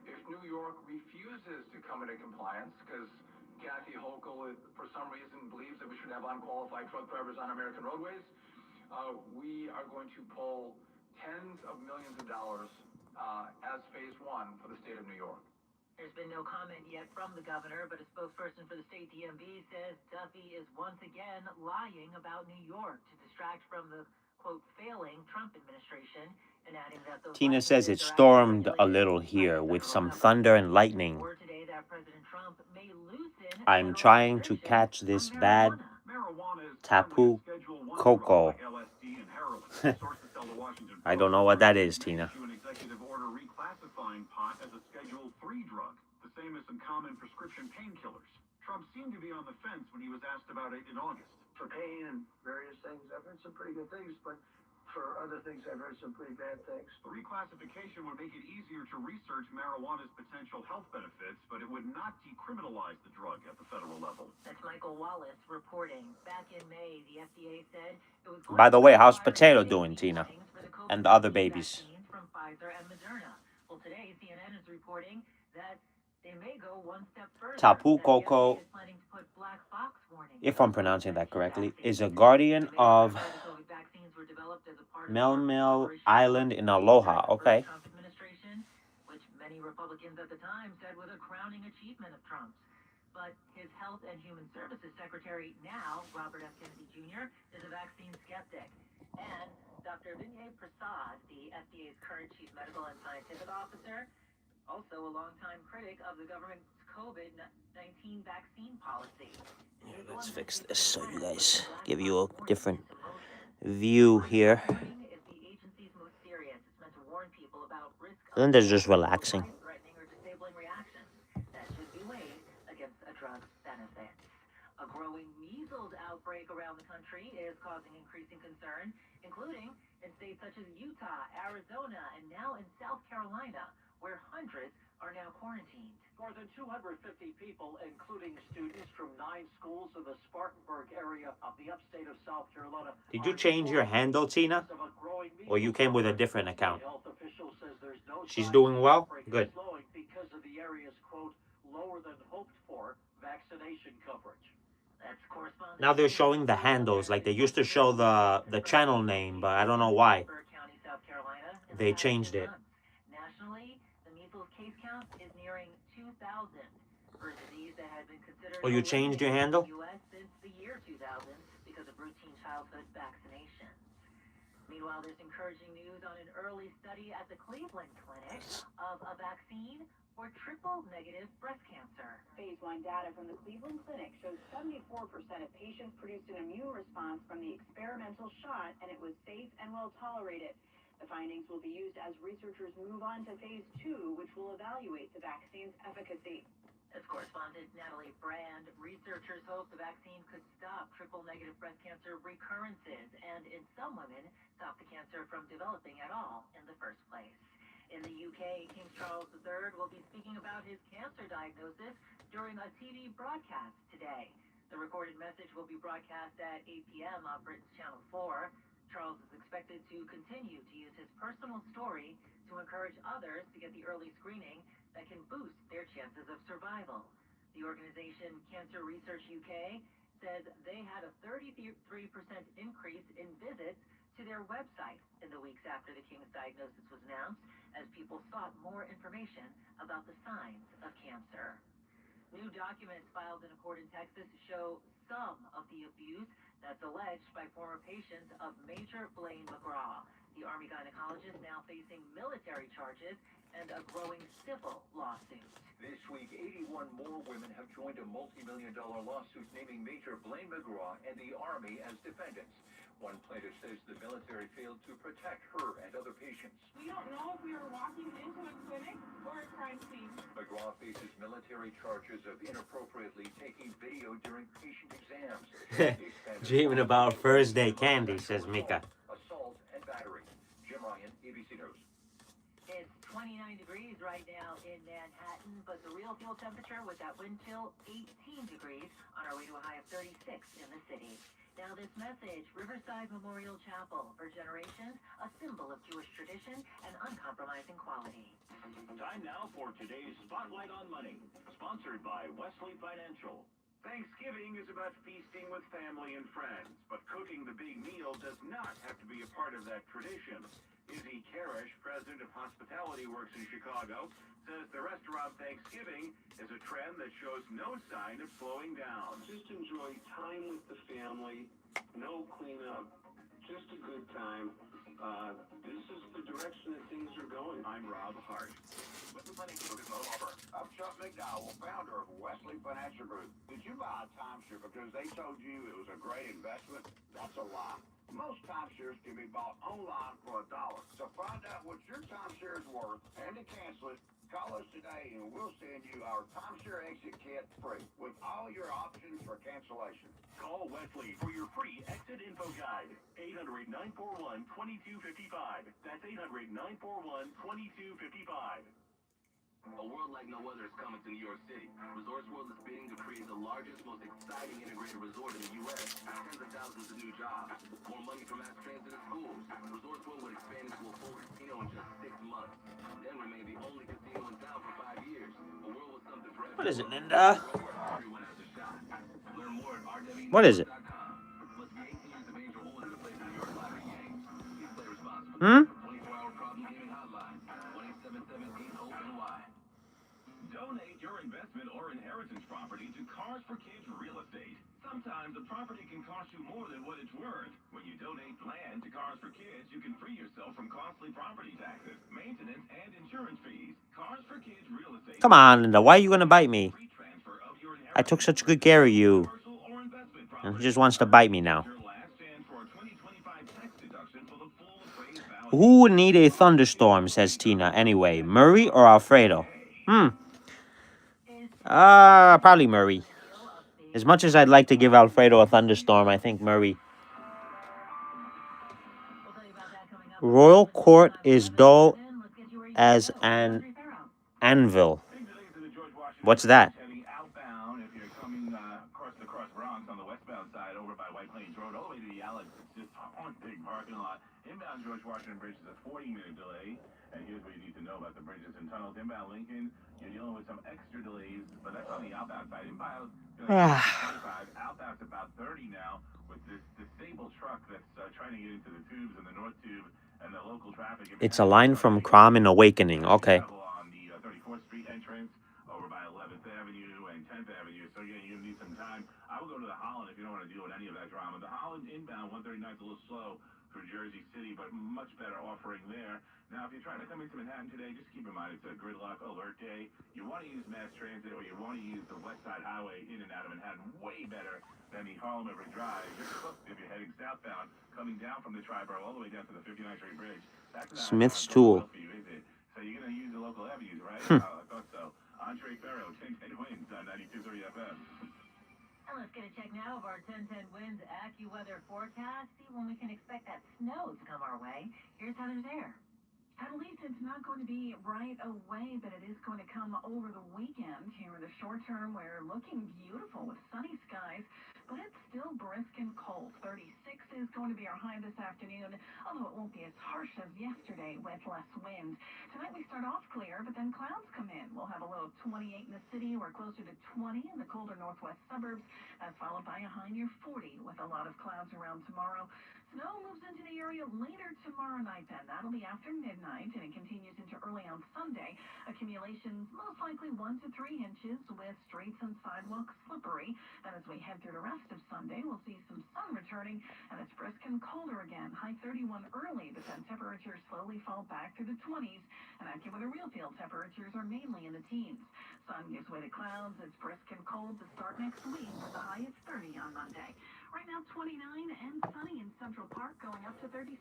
If New York refuses to come into compliance, because Kathy Hochul, for some reason, believes that we should have unqualified truck drivers on American roadways, we are going to pull tens of millions of dollars as phase one for the state of New York. There's been no comment yet from the governor, but a spokesperson for the state DMV says Duffy is once again lying about New York to distract from the, quote, failing Trump administration, and adding that those Tina says it licenses are stormed actually a little here with some thunder and lightning. Or today that President Trump may loosen I'm federal trying to restrictions catch this on bad Marijuana is Tapu currently a Schedule 1 Coco. drug like LSD and heroin. Sources tell the Washington I don't Post know what that is, may Tina. issue an executive order reclassifying pot as a Schedule 3 drug, the same as some common prescription painkillers. Trump seemed to be on the fence when he was asked about it in August. For pain and various things, I've heard some pretty good things, but for other things, I've heard some pretty bad things. The reclassification would make it easier to research marijuana's potential health benefits, but it would not decriminalize the drug at the federal level. That's Michael Wallace reporting. Back in May, the FDA said it was going By the to way, how's require Potato safety doing, Tina? warnings for the And the other COVID-19 babies? vaccines from Pfizer and Moderna. Well, today, CNN is reporting that they may go one step further. Tapu that the Koko, FDA is planning to put black box warnings if I'm pronouncing that correctly, is a guardian of Melville Island in Aloha. Okay. Trump administration, which many Republicans at the time said was a crowning achievement of Trump's. But his Health and Human Services Secretary now, Robert F. Kennedy Jr., is a vaccine skeptic. And Dr. Vinay Prasad, the FDA's current chief medical and scientific officer, also a longtime critic of the government's COVID-19 vaccine policy. Let's fix this so you guys give you a different view here. And then there's just relaxing. A growing measles outbreak around the country is causing increasing concern, including in states such as Utah, Arizona, and now in South Carolina, where hundreds are now quarantined. More than 250 people, including students from 9 schools in the Spartanburg area of the upstate of South Carolina. Did you change your handle, Tina? Or you came with a different account? She's doing well? Good. Because of the area's, quote, lower than hoped for vaccination coverage. Now they're showing the handles, like they used to show the channel name, but I don't know why. They changed it. Nationally, the measles case count is nearing 2,000 for a disease that had been considered Oh, you changed your handle? in the U.S. since the year 2000 because of routine childhood vaccinations. Meanwhile, there's encouraging news on an early study at the Cleveland Clinic of a vaccine for triple-negative breast cancer. Phase 1 data from the Cleveland Clinic shows 74% of patients produced an immune response from the experimental shot, and it was safe and well tolerated. The findings will be used as researchers move on to Phase 2, which will evaluate the vaccine's efficacy. As correspondent Natalie Brand, researchers hope the vaccine could stop triple-negative breast cancer recurrences and, in some women, stop the cancer from developing at all in the first place. In the UK, King Charles III will be speaking about his cancer diagnosis during a TV broadcast today. The recorded message will be broadcast at 8 p.m. on Britain's Channel 4. Charles is expected to continue to use his personal story to encourage others to get the early screening that can boost their chances of survival. The organization Cancer Research UK says they had a 33% increase in visits to their website in the weeks after the King's diagnosis was announced, as people sought more information about the signs of cancer. New documents filed in a court in Texas show some of the abuse that's alleged by former patients of Major Blaine McGraw. The Army gynecologist now facing military charges and a growing civil lawsuit. This week, 81 more women have joined a multi-million-dollar lawsuit naming Major Blaine McGraw and the Army as defendants. One plaintiff says the military failed to protect her and other patients. We don't know if we were walking into a clinic or a crime scene. McGraw faces military charges of inappropriately taking video during patient exams. Dreaming about first day candy, says Mika. Assault and battery. Jim Ryan, ABC News. It's 29 degrees right now in Manhattan, but the real feel temperature with that wind chill, 18 degrees, on our way to a high of 36 in the city. Now this message, Riverside Memorial Chapel, for generations, a symbol of Jewish tradition and uncompromising quality. Time now for today's Spotlight on Money, sponsored by Wesley Financial. Thanksgiving is about feasting with family and friends, but cooking the big meal does not have to be a part of that tradition. Izzy Karish, president of Hospitality Works in Chicago, says the restaurant Thanksgiving is a trend that shows no sign of slowing down. Just enjoy time with the family, no cleanup, just a good time. This is the direction that things are going. I'm Rob Hart. I'm Chuck McDowell, founder of Wesley Financial Group. Did you buy a timeshare because they told you it was a great investment? That's a lie. Most timeshares can be bought online for $1. So find out what your timeshare is worth and to cancel it, Call us today and we'll send you our timeshare exit kit free with all your options for cancellation. Call Wesley for your free exit info guide. 800-941-2255. That's 800-941-2255. A world like no other is coming to New York City. Resorts World is bidding to create the largest, most exciting integrated resort in the U.S. Tens of thousands of new jobs. More money for mass transit and schools. Resorts World would expand into a full casino in just 6 months. Then remain the only casino in town for 5 years. A world with something for everyone. What is it, Linda? Everyone has a shot. Learn more at RW. What is it? Must be 18 years of age or older to play the New York Lottery game. Please play responsibly. Hmm? 24-hour problem gaming hotline. 1-877-8-HOPE-NY. Donate your investment or inheritance property to Cars for Kids Real Estate. Sometimes a property can cost you more than what it's worth. When you donate land to Cars for Kids, you can free yourself from costly property taxes, maintenance, and insurance fees. Cars for Kids Real Estate. Come on, Linda. Why are you going to bite me? I took such good care of you. And he just wants to bite me now. Who would need a thunderstorm, says Tina. Anyway, Murray or Alfredo? Probably Murray. As much as I'd like to give Alfredo a thunderstorm, I think Murray. Royal Court is dull as an anvil. What's that? Heading outbound, if you're coming across the Bronx on the westbound side over by White Plains Road, all the way to the Alex, it's just one big parking lot. Inbound George Washington Bridge is a 40-minute delay. And here's what you need to know about the bridges and tunnels. Inbound Lincoln, you're dealing with some extra delays, but that's on the outbound side. Inbound 25, outbound's about 30 now with this disabled truck that's trying to get into the tubes and the North Tube and the local traffic. It's a line from Crom in Awakening. Okay. On the 34th Street entrance over by 11th Avenue and 10th Avenue. So again, you need some time. I would go to the Holland if you don't want to deal with any of that drama. The Holland inbound 139 is a little slow through Jersey City, but much better offering there. Now, if you're trying to come into Manhattan today, just keep in mind it's a gridlock alert day. You want to use mass transit or you want to use the West Side Highway in and out of Manhattan way better than the Harlem River Drive. If you're heading southbound, coming down from the Triborough all the way down to the 59th Street Bridge, that's not Smith's Tool. for you, is it? So you're going to use the local avenues, right? I thought so. Andre Ferro, 1010 wins on 92.3 FM. And let's get a check now of our 1010 Winds AccuWeather forecast. See when we can expect that snow to come our way. Here's how there's air. At least it's not going to be right away, but it is going to come over the weekend. Here in the short term, we're looking beautiful with sunny skies, but it's still brisk and cold. 36 is going to be our high this afternoon, although it won't be as harsh as yesterday with less wind. Tonight we start off clear, but then clouds come in. We'll have a low of 28 in the city. We're closer to 20 in the colder northwest suburbs. That's followed by a high near 40 with a lot of clouds around tomorrow. Snow moves into the area later tomorrow night then. That'll be after midnight, and it continues into early on Sunday. Accumulations most likely 1 to 3 inches with streets and sidewalks slippery. And as we head through the rest of Sunday, we'll see some sun returning, and it's brisk and colder again. High 31 early, but then temperatures slowly fall back to the 20s. And AccuWeather real field temperatures are mainly in the teens. Sun gives way to clouds. It's brisk and cold to start next week with a high of 30 on Monday. Right now, 29 and sunny in Central Park, going up to 36.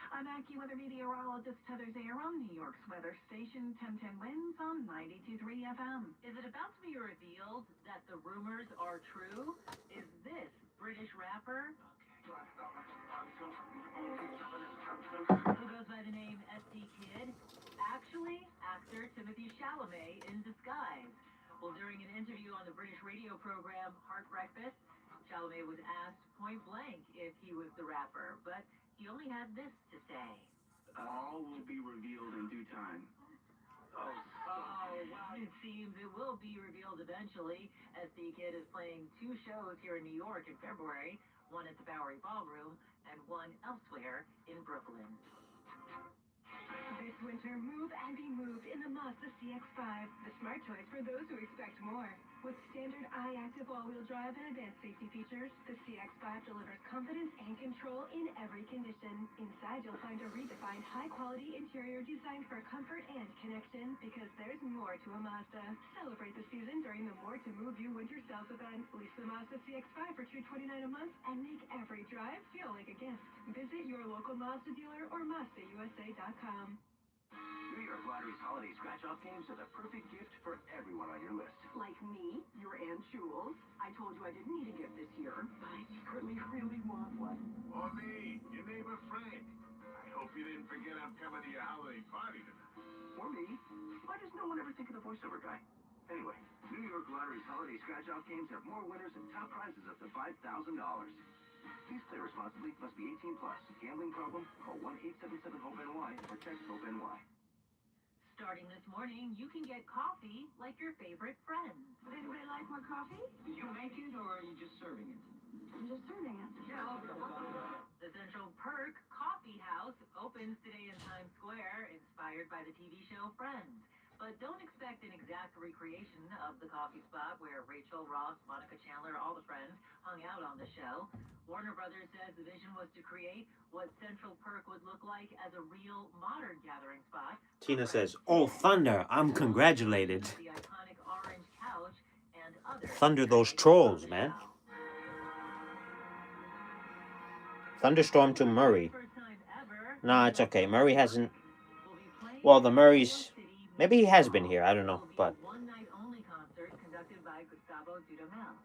I'm AccuWeather meteorologist Heather Zahron, New York's weather station, 1010 Winds on 92.3 FM. Is it about to be revealed that the rumors are true? Is this British rapper, who goes by the name SD Kid, actually actor Timothy Chalamet in disguise? Well, during an interview on the British radio program Heart Breakfast, Chalamet was asked point blank if he was the rapper, but he only had this to say. All will be revealed in due time. Oh, wow. It seems it will be revealed eventually. SD Kid is playing 2 shows here in New York in February, one at the Bowery Ballroom and one elsewhere in Brooklyn. This winter, move and be moved in the Mazda CX-5, the smart choice for those who expect more. With standard I-Active all-wheel drive and advanced safety features, the CX-5 delivers confidence and control in every condition. Inside, you'll find a redefined high-quality interior designed for comfort and connection, because there's more to a Mazda. Celebrate the season during the More to Move You Winter Sales event. Lease the Mazda CX-5 for $229 a month and make every drive feel like a gift. Visit your local Mazda dealer or MazdaUSA.com. New York Lottery's holiday scratch-off games are the perfect gift for everyone on your list. Like me, your Aunt Jules. I told you I didn't need a gift this year, but I secretly really want one. Or me, your neighbor Frank. I hope you didn't forget I'm coming to your holiday party tonight. Or me. Why does no one ever think of the voiceover guy? Anyway, New York Lottery's holiday scratch-off games have more winners and top prizes up to $5,000. Please play responsibly. Must be 18 plus. Gambling problem? Call 1-877-HOPE-NY or text HOPE-NY. Starting this morning, you can get coffee like your favorite friends. Would anybody like more coffee? Did you make it or are you just serving it? I'm just serving it. The Central Perk Coffee House opens today in Times Square, inspired by the TV show Friends. But don't expect an exact recreation of the coffee spot where Rachel, Ross, Monica Chandler, all the friends hung out on the show. Warner Brothers says the vision was to create what Central Perk would look like as a real modern gathering spot. Tina says, "Oh, Thunder, I'm congratulated." The iconic orange couch and other Thunder those trolls, man. Thunderstorm to Murray. Nah, it's okay. Murray hasn't... Well, the Murrays... Maybe he has been here. I don't know, but... one-night-only concert conducted by Gustavo Dudamel.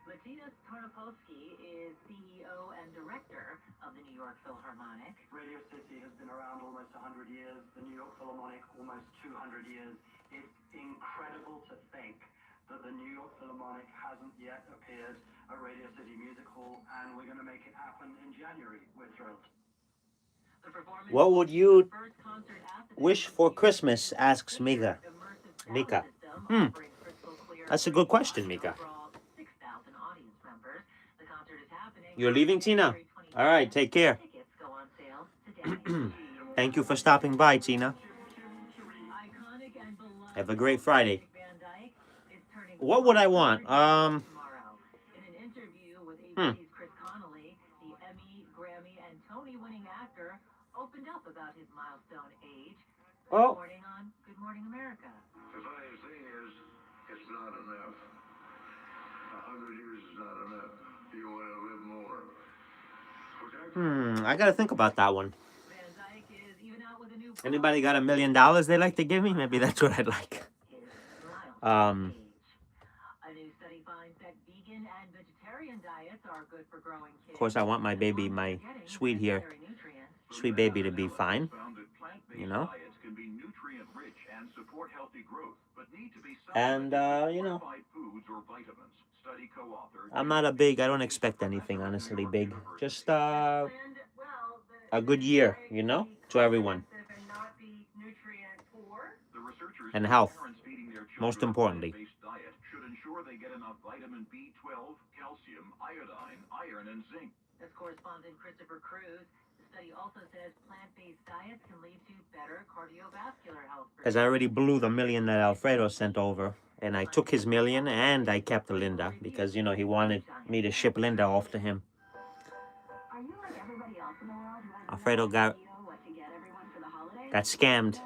Matthias Tarnopolsky is CEO and director of the New York Philharmonic. Radio City has been around almost 100 years, the New York Philharmonic almost 200 years. It's incredible to think that the New York Philharmonic hasn't yet appeared at Radio City Music Hall, and we're going to make it happen in January. We're thrilled. What would you wish for Christmas? Asks Mika. Mika. That's a good question, Mika. You're leaving, Tina? All right, take care. Thank you for stopping by, Tina. Have a great Friday. What would I want? Opened up about his milestone age. Oh. Reporting on Good Morning America. The funniest thing is, it's not enough. 100 years is not enough. You want to live more. I gotta think about that one. Anybody got $1 million they like to give me? Maybe that's what I'd like. A new study finds that vegan and vegetarian diets are good for growing kids. Of course, I want my baby, my sweet here. Sweet baby to be fine, you know. And, you know, I'm not a big, I don't expect anything, honestly, big. Just a good year, you know, to everyone. And health, most importantly. Should ensure they get enough vitamin B12, calcium, iodine, iron, and zinc. As correspondent Christopher Cruz, the study also says plant-based diets can lead to better cardiovascular health. Because I already blew the $1 million that Alfredo sent over. And I took his $1 million and I kept Linda. Because, you know, he wanted me to ship Linda off to him. Alfredo got scammed.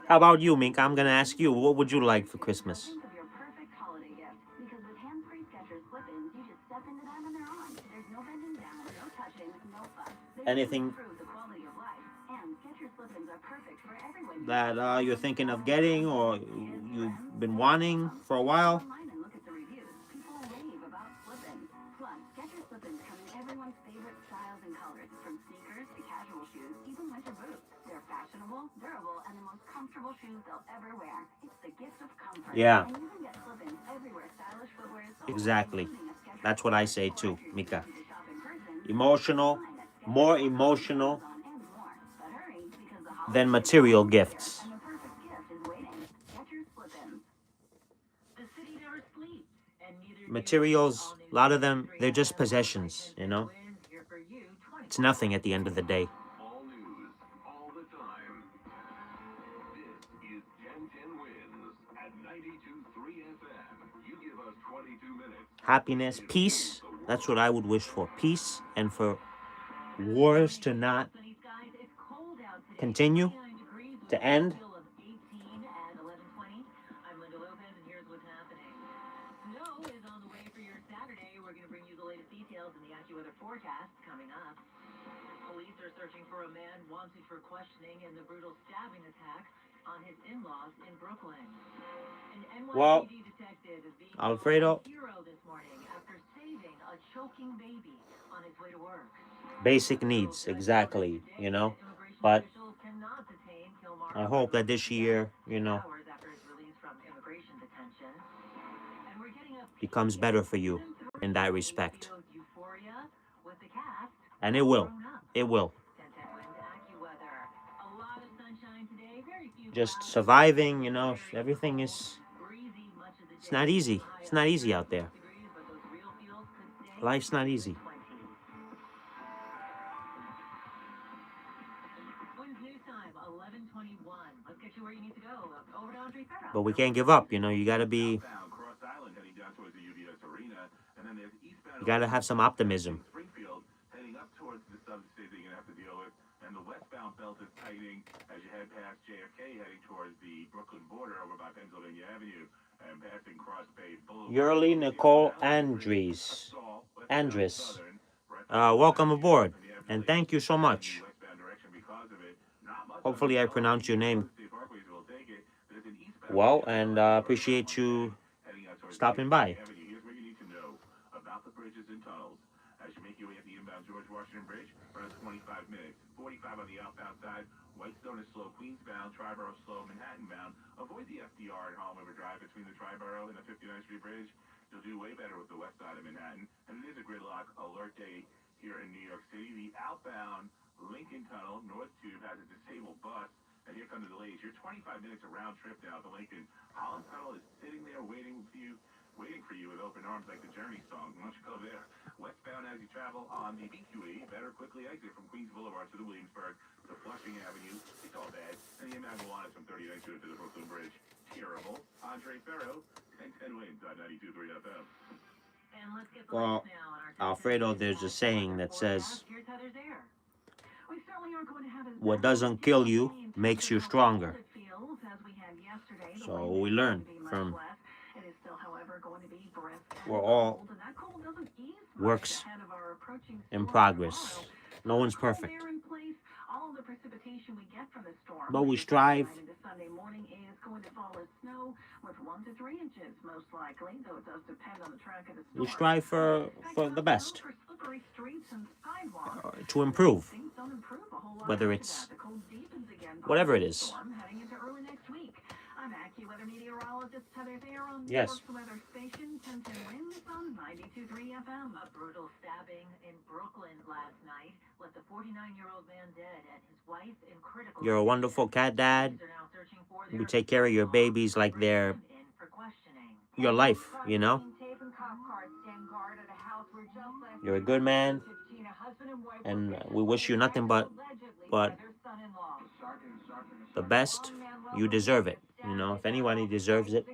How about you, Mink? I'm going to ask you, what would you like for Christmas? Anything that you're thinking of getting or you've been wanting for a while? Durable, and the most comfortable shoes they'll ever wear. It's the gift of comfort. Yeah. And you can get slip-ins everywhere stylish footwear is sold. Exactly. That's what I say too, Mika. Emotional, more emotional than material gifts. Materials, a lot of them, they're just possessions, you know? It's nothing at the end of the day. Happiness, peace, that's what I would wish for. Peace, and for wars to not continue, to end. we're going to bring you the latest details in the AccuWeather forecast coming up. Police are searching for a man wanted for questioning in the brutal stabbing attack on his in-laws in Brooklyn. An NYPD Well, detective is being Alfredo, called a hero this morning after saving a choking baby on his way to work. basic needs, exactly, you know. But I hope that this year, you know, becomes better for you in that respect. And it will. It will. Just surviving, you know, everything is... It's not easy. It's not easy out there. Life's not easy. But we can't give up, you know, you gotta be... You gotta have some optimism. Heading up towards the substate that you're gonna have to deal with, and the westbound belt is tightening as you head past JFK, heading towards the Brooklyn border over by Pennsylvania Avenue and passing Cross Bay Boulevard. Yurli Nicole Andres. Welcome aboard, and thank you so much. Hopefully I pronounced your name well, and appreciate you stopping by. Here's what you need to know about the bridges and tunnels. As you make your way at the inbound George Washington Bridge, around 25 minutes. 45 on the outbound side. Whitestone is slow, Queensbound, Triborough slow, Manhattan bound. Avoid the FDR at Harlem River Drive between the Triborough and the 59th Street Bridge. You'll do way better with the west side of Manhattan. And it is a gridlock alert day here in New York City. The outbound Lincoln Tunnel, North Tube, has a disabled bus. And here come the delays. You're 25 minutes a round trip now to Lincoln. Holland Tunnel is sitting there waiting for you with open arms like the Journey song. Why don't you go there? Westbound as you travel on the BQE, better quickly exit from Queens Boulevard to the Williamsburg to Flushing Avenue. It's all bad. And the inbound Gowanus from 39th Street to the Brooklyn Bridge. Terrible. Andre Ferro, 1010 wins on 92.3 FM. Well, Alfredo, there's a saying that says, what doesn't kill you makes you stronger. So we learn from... We're all works in progress. No one's perfect. But we strive. We strive for the best. To improve. Whether it's... whatever it is. I'm AccuWeather meteorologist Heather Thayer on New Yes. York's weather station, 1010 Winds on 92.3 FM. A brutal stabbing in Brooklyn last night left a 49-year-old man dead and his wife in critical... You're a wonderful cat dad. You take care of your babies like they're your life, you know? You're a good man. And we wish you nothing but the best. You deserve it. You know, if anybody deserves it.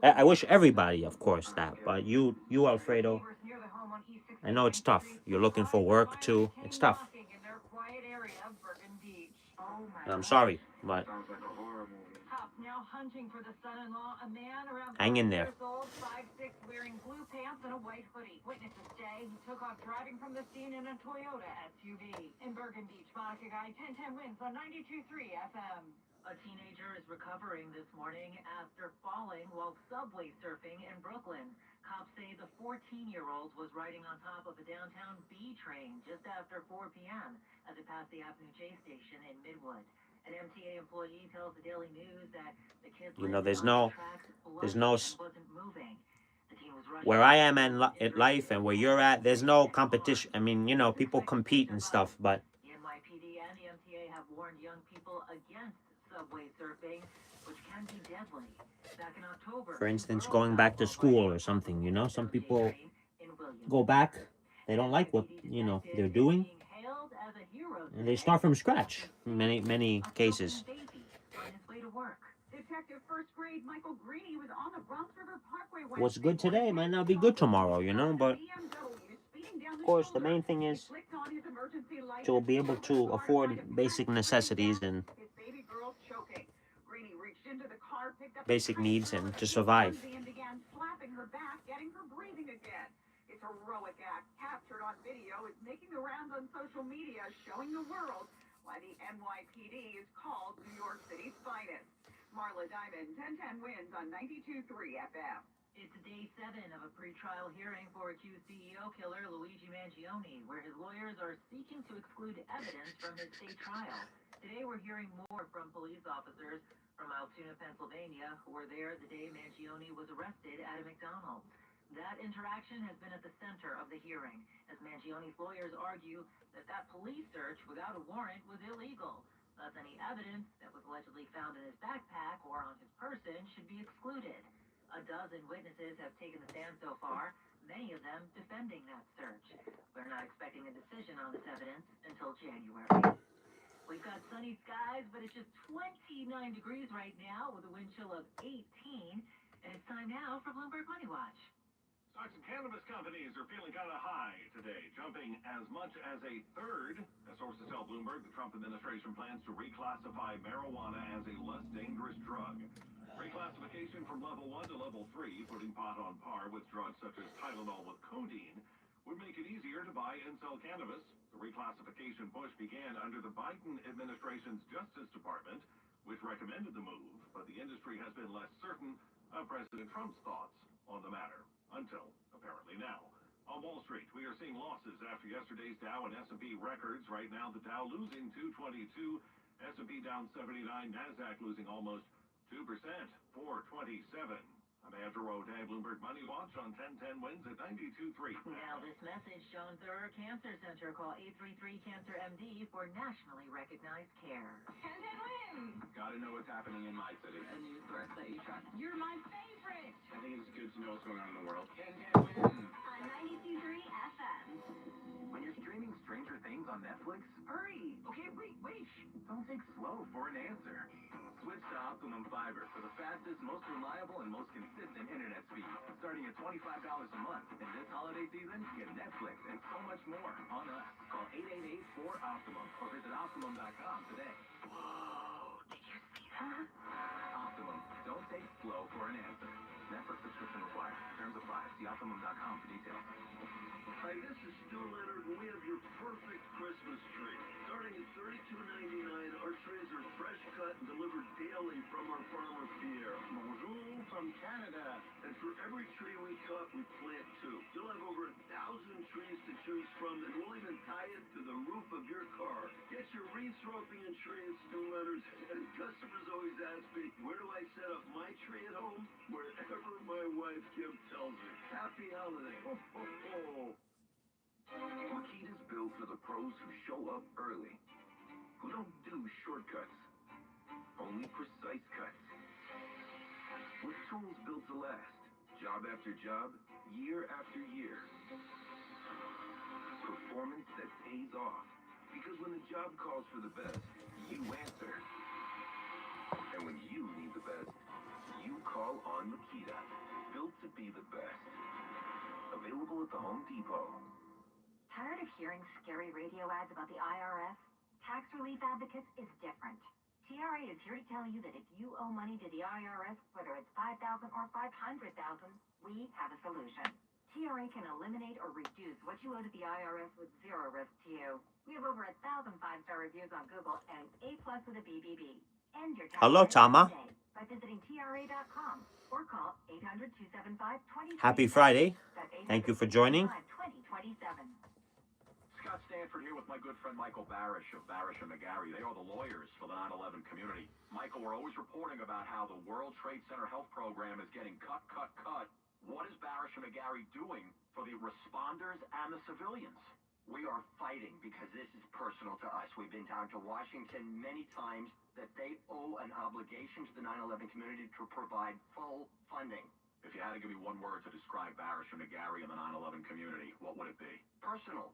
I wish everybody, of course, that. But you, Alfredo, I know it's tough. You're looking for work, too. It's tough. I'm sorry, but hang in there. 5'6", wearing blue pants and a white hoodie. Witnesses say he took off driving from the scene in a Toyota SUV. In Bergen Beach, Monica Guy, 1010 Winds on 92.3 FM. A teenager is recovering this morning after falling while subway surfing in Brooklyn. Cops say the 14-year-old was riding on top of a downtown B train just after 4 p.m. as it passed the Avenue J station in Midwood. An MTA employee tells the Daily News that the kid... You know, there's no where I am in life and where you're at, there's no competition. I mean, you know, people compete and stuff, but The NYPD and the MTA have warned young people against subway surfing, which can be deadly. Back in October, for instance, going back to school or something, you know, some people go back, they don't like what, you know, they're doing, and they start from scratch in many cases. Detective first grade Michael Greeny was on the Bronx River Parkway. What's good today might not be good tomorrow, you know, but of course the main thing is to be able to afford basic necessities and basic needs and to survive. Its heroic act, captured on video, is making the rounds on social media, showing the world why the NYPD is called New York City's finest. Marla Diamond, 1010 wins on 92.3 FM. It's day 7 of a pretrial hearing for accused CEO killer Luigi Mangione, where his lawyers are seeking to exclude evidence from his state trial. Today we're hearing more from police officers from Altoona, Pennsylvania, who were there the day Mangione was arrested at a McDonald's. That interaction has been at the center of the hearing, as Mangione's lawyers argue that police search without a warrant was illegal. Thus, any evidence that was allegedly found in his backpack or on his person should be excluded. A dozen witnesses have taken the stand so far, many of them defending that search. We're not expecting a decision on this evidence until January. We've got sunny skies, but it's just 29 degrees right now with a wind chill of 18. And it's time now for Bloomberg Money Watch. Stocks and cannabis companies are feeling kind of high today, jumping as much as a third. As sources tell Bloomberg, the Trump administration plans to reclassify marijuana as a less dangerous drug. Reclassification from level 1 to level 3, putting pot on par with drugs such as Tylenol with codeine, would make it easier to buy and sell cannabis. The reclassification push began under the Biden administration's Justice Department, which recommended the move, but the industry has been less certain of President Trump's thoughts on the matter. Until, apparently now. On Wall Street, we are seeing losses after yesterday's Dow and S&P records. Right now, the Dow losing 222, S&P down 79, NASDAQ losing almost 2%, 427. I'm Andrew O'Day, Bloomberg Money Watch on 1010 wins at 92.3. Now, this message shown Thur Cancer Center. Call 833-CANCER-MD for nationally recognized care. 1010 wins! Gotta know what's happening in my city. A news source that you trust. You're my favorite! I think it's good to know what's going on in the world. 1010 wins! On 92.3 FM. When you're streaming Stranger Things on Netflix, hurry! Okay, wait! Don't take slow for an answer. Switch to Optimum Fiber for the fastest, most reliable, and most consistent internet speed. Starting at $25 a month. And this holiday season, get Netflix and so much more on us. Call 888-4-OPTIMUM or visit Optimum.com today. Whoa, did you see that? Optimum. Don't take slow for an answer. Netflix subscription required. Terms apply. See Optimum.com for details. Hi, this is Stu Leonard, and we have your perfect Christmas tree. Starting at $32.99, our trees are fresh cut and delivered daily from our farmer Pierre. Bonjour from Canada. And for every tree we cut, we plant 2. You'll have over 1,000 trees to choose from, and we'll even tie it to the roof of your car. Get your wreath roping and tree at Stu Leonard's. And customers always ask me, where do I set up my tree at home? Wherever my wife Kim tells me. Happy holiday. Ho, ho, ho. Makita's built for the pros who show up early, who don't do shortcuts, only precise cuts. With tools built to last, job after job, year after year. Performance that pays off, because when the job calls for the best, you answer. And when you need the best, you call on Makita, built to be the best. Available at the Home Depot. Tired of hearing scary radio ads about the IRS? Tax Relief Advocates is different. TRA is here to tell you that if you owe money to the IRS, whether it's $5,000 or $500,000, we have a solution. TRA can eliminate or reduce what you owe to the IRS with zero risk to you. We have over 1,000 5-star reviews on Google and A+ with a BBB. End your tax Hello, Tama. today by visiting TRA.com or call 800-275-2027. Happy Friday. That's Thank you for joining. 2027. Scott Stanford here with my good friend Michael Barish of Barish and McGarry. They are the lawyers for the 9/11 community. Michael, we're always reporting about how the World Trade Center Health Program is getting cut. What is Barish and McGarry doing for the responders and the civilians? We are fighting because this is personal to us. We've been down to Washington many times that they owe an obligation to the 9/11 community to provide full funding. If you had to give me one word to describe Barish and McGarry and the 9/11 community, what would it be? Personal.